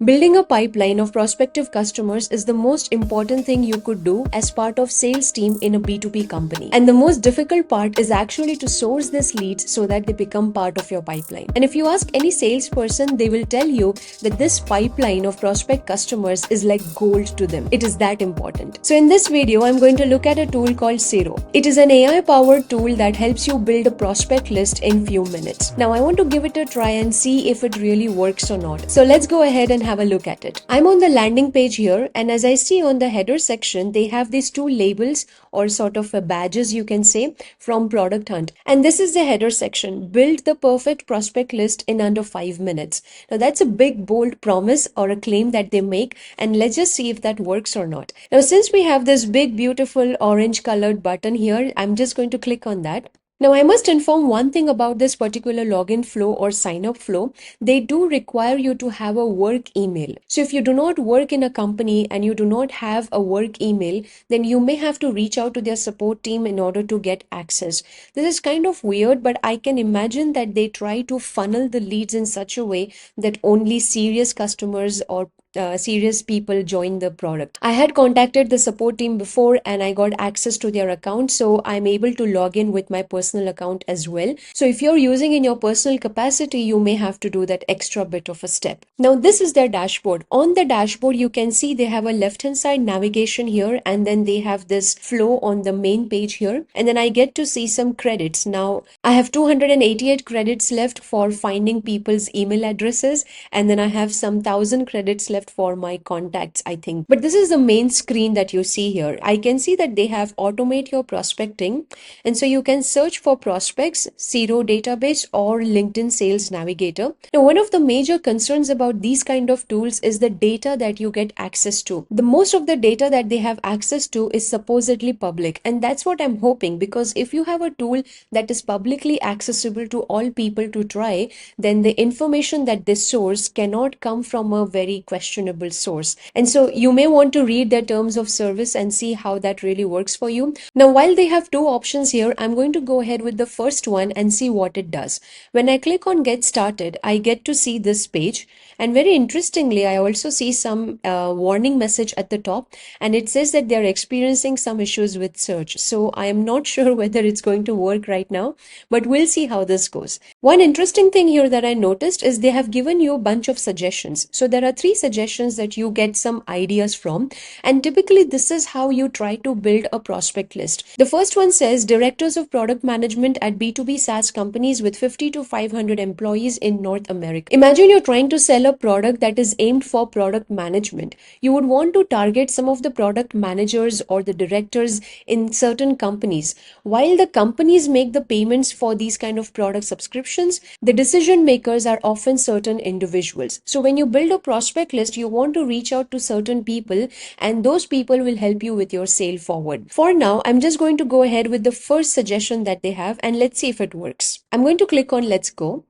Building a pipeline of prospective customers is the most important thing you could do as part of sales team in a B2B company. And the most difficult part is actually to source these leads so that they become part of your pipeline. And if you ask any salesperson, they will tell you that this pipeline of prospect customers is like gold to them. It is that important. So in this video, I'm going to look at a tool called Ciro. It is an AI powered tool that helps you build a prospect list in few minutes. Now I want to give it a try and see if it really works or not. So let's go ahead and have a look at it. I'm on the landing page here, and as I see on the header section, they have these two labels or sort of badges, you can say, from Product Hunt. And this is the header section: build the perfect prospect list in under 5 minutes. Now that's a big bold promise or a claim that they make, and let's just see if that works or not. Now since we have this big beautiful orange colored button here, I'm just going to click on that. Now, I must inform one thing about this particular login flow or sign up flow. They do require you to have a work email. So if you do not work in a company and you do not have a work email, then you may have to reach out to their support team in order to get access. This is kind of weird, but I can imagine that they try to funnel the leads in such a way that only serious customers or serious people join the product. I had contacted the support team before and I got access to their account, so I'm able to log in with my personal account as well. So if you're using in your personal capacity, you may have to do that extra bit of a step. Now this is their dashboard. On the dashboard, you can see they have a left hand side navigation here, and then they have this flow on the main page here, and then I get to see some credits. Now I have 288 credits left for finding people's email addresses, and then I have some 1000 credits left for my contacts, I think. But this is the main screen that you see here. I can see that they have automate your prospecting, and so you can search for prospects, Ciro database, or LinkedIn Sales Navigator. Now, one of the major concerns about these kind of tools is the data that you get access to. The most of the data that they have access to is supposedly public, and that's what I'm hoping, because if you have a tool that is publicly accessible to all people to try, then the information that they source cannot come from a very questionable source. And so you may want to read their terms of service and see how that really works for you. Now, while they have two options here, I'm going to go ahead with the first one and see what it does. When I click on get started, I get to see this page, and very interestingly, I also see some warning message at the top, and it says that they're experiencing some issues with search. So I am not sure whether it's going to work right now, but we'll see how this goes. One interesting thing here that I noticed is they have given you a bunch of suggestions. So there are 3 suggestions that you get some ideas from, and typically this is how you try to build a prospect list. The first one says directors of product management at B2B SaaS companies with 50 to 500 employees in North America. Imagine you're trying to sell a product that is aimed for product management. You would want to target some of the product managers or the directors in certain companies. While the companies make the payments for these kind of product subscriptions, the decision makers are often certain individuals. So when you build a prospect list, you want to reach out to certain people, and those people will help you with your sale forward. For now, I'm just going to go ahead with the first suggestion that they have, and let's see if it works. I'm going to click on let's go.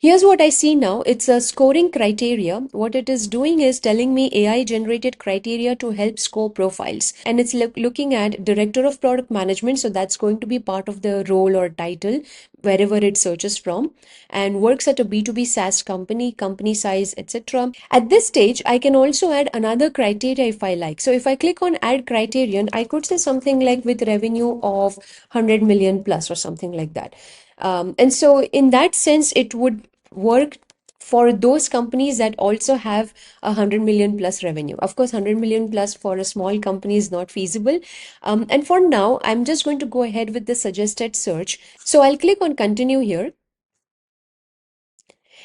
Here's what I see now. It's a scoring criteria. What it is doing is telling me AI generated criteria to help score profiles. And it's looking at director of product management. So that's going to be part of the role or title, wherever it searches from, and works at a B2B SaaS company, company size, etc. At this stage, I can also add another criteria if I like. So if I click on add criterion, I could say something like with revenue of 100 million plus or something like that. And so in that sense, it would work for those companies that also have 100 million plus revenue. Of course, 100 million plus for a small company is not feasible. And for now, I'm just going to go ahead with the suggested search. So I'll click on continue here.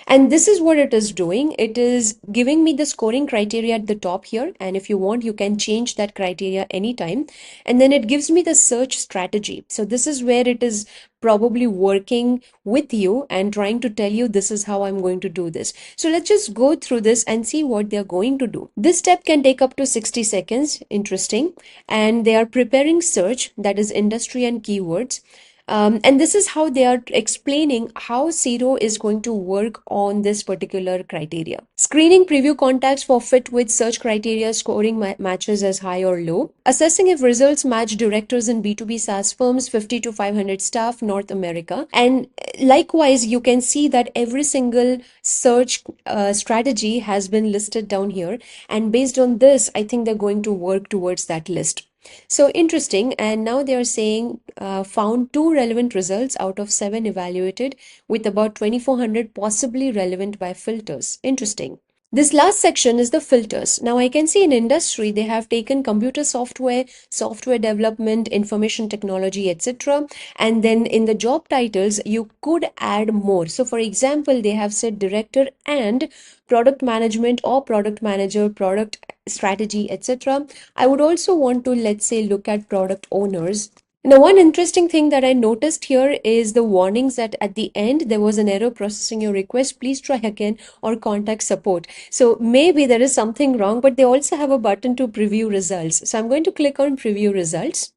And this is what it is doing. It is giving me the scoring criteria at the top here. And if you want, you can change that criteria anytime. And then it gives me the search strategy. So this is where it is probably working with you and trying to tell you this is how I'm going to do this. So let's just go through this and see what they're going to do. This step can take up to 60 seconds. Interesting. And they are preparing search, that is industry and keywords. And this is how they are explaining how Ciro is going to work on this particular criteria. Screening preview contacts for fit with search criteria, scoring matches as high or low. Assessing if results match directors in B2B SaaS firms, 50 to 500 staff, North America. And likewise, you can see that every single search strategy has been listed down here. And based on this, I think they're going to work towards that list. So interesting. And now they are saying found two relevant results out of seven evaluated with about 2400 possibly relevant by filters. Interesting. This last section is the filters. Now I can see in industry they have taken computer software, software development, information technology, etc. And then in the job titles, you could add more. So for example, they have said director and product management or product manager, product strategy, etc. I would also want to, let's say, look at product owners. Now, one interesting thing that I noticed here is the warnings that at the end there was an error processing your request. Please try again or contact support. So maybe there is something wrong, but they also have a button to preview results. So I'm going to click on preview results.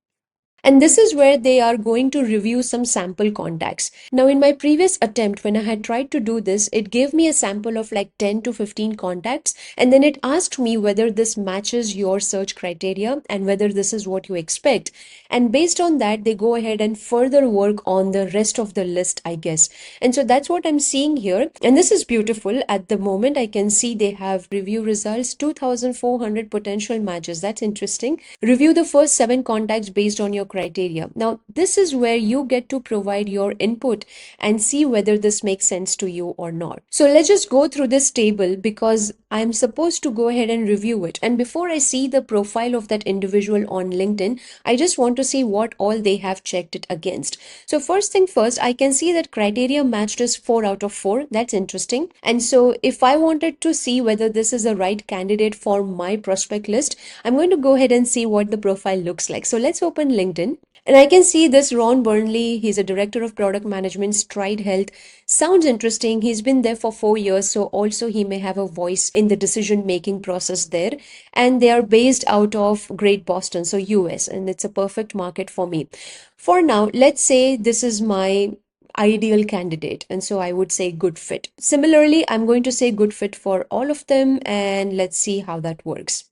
And this is where they are going to review some sample contacts. Now, in my previous attempt, when I had tried to do this, it gave me a sample of like 10 to 15 contacts. And then it asked me whether this matches your search criteria and whether this is what you expect. And based on that, they go ahead and further work on the rest of the list, I guess. And so that's what I'm seeing here. And this is beautiful. At the moment, I can see they have review results, 2,400 potential matches. That's interesting. Review the first seven contacts based on your criteria. Now, this is where you get to provide your input and see whether this makes sense to you or not. So let's just go through this table because I'm supposed to go ahead and review it. And before I see the profile of that individual on LinkedIn, I just want to see what all they have checked it against. So first thing first, I can see that criteria matched is 4 out of 4. That's interesting. And so if I wanted to see whether this is a right candidate for my prospect list, I'm going to go ahead and see what the profile looks like. So let's open LinkedIn. And I can see this Ron Burnley, he's a director of product management, Stride Health. Sounds interesting. He's been there for 4 years, so also he may have a voice in the decision-making process there. And they are based out of Great Boston, so US, and it's a perfect market for me. For now, let's say this is my ideal candidate, and so I would say good fit. Similarly, I'm going to say good fit for all of them, and let's see how that works.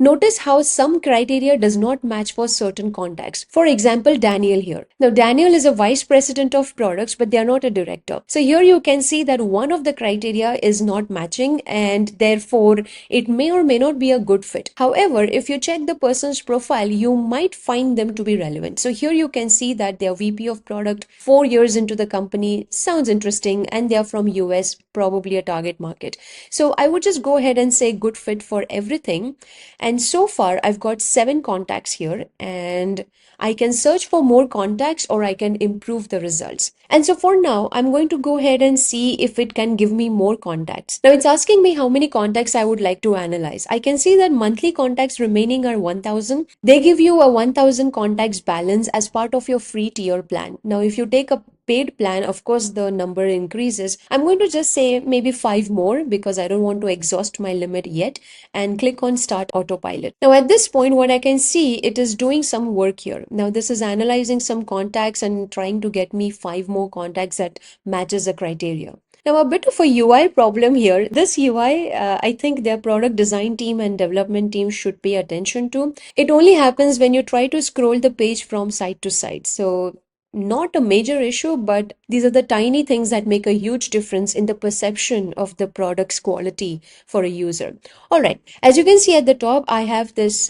Notice how some criteria does not match for certain contacts. For example, Daniel here. Now, Daniel is a vice president of products, but they are not a director. So here you can see that one of the criteria is not matching and therefore it may or may not be a good fit. However, if you check the person's profile, you might find them to be relevant. So here you can see that they are VP of product, 4 years into the company, sounds interesting, and they are from US, probably a target market. So I would just go ahead and say good fit for everything. And so far, I've got 7 contacts here, and I can search for more contacts or I can improve the results. And so for now, I'm going to go ahead and see if it can give me more contacts. Now it's asking me how many contacts I would like to analyze. I can see that monthly contacts remaining are 1000. They give you a 1000 contacts balance as part of your free tier plan. Now, if you take a paid plan, of course, the number increases. I'm going to just say maybe 5 more because I don't want to exhaust my limit yet, and click on start autopilot. Now at this point, what I can see, it is doing some work here. Now this is analyzing some contacts and trying to get me 5 more contacts that matches the criteria. Now, a bit of a UI problem here. This UI, I think their product design team and development team should pay attention to. It only happens when you try to scroll the page from side to side. So not a major issue, but these are the tiny things that make a huge difference in the perception of the product's quality for a user. All right, as you can see at the top, I have this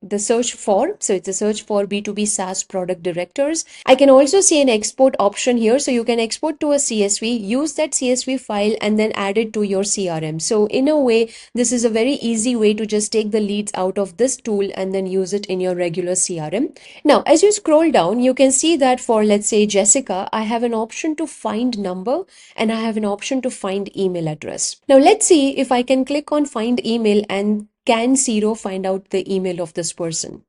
the search for, so it's a search for B2B SaaS product directors. I can also see an export option here, so you can export to a CSV, use that CSV file and then add it to your CRM. So in a way, this is a very easy way to just take the leads out of this tool and then use it in your regular CRM. Now, as you scroll down, you can see that for, let's say, Jessica, I have an option to find number and I have an option to find email address. Now, let's see if I can click on find email and can Ciro find out the email of this person.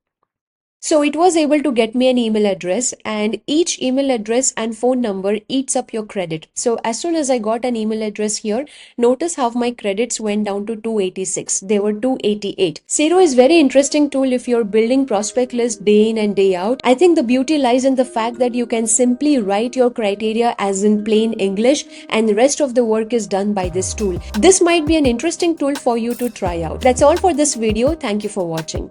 So it was able to get me an email address, and each email address and phone number eats up your credit. So as soon as I got an email address here, notice how my credits went down to 286. They were 288. Ciro is very interesting tool if you're building prospect list day in and day out. I think the beauty lies in the fact that you can simply write your criteria as in plain English, and the rest of the work is done by this tool. This might be an interesting tool for you to try out. That's all for this video. Thank you for watching.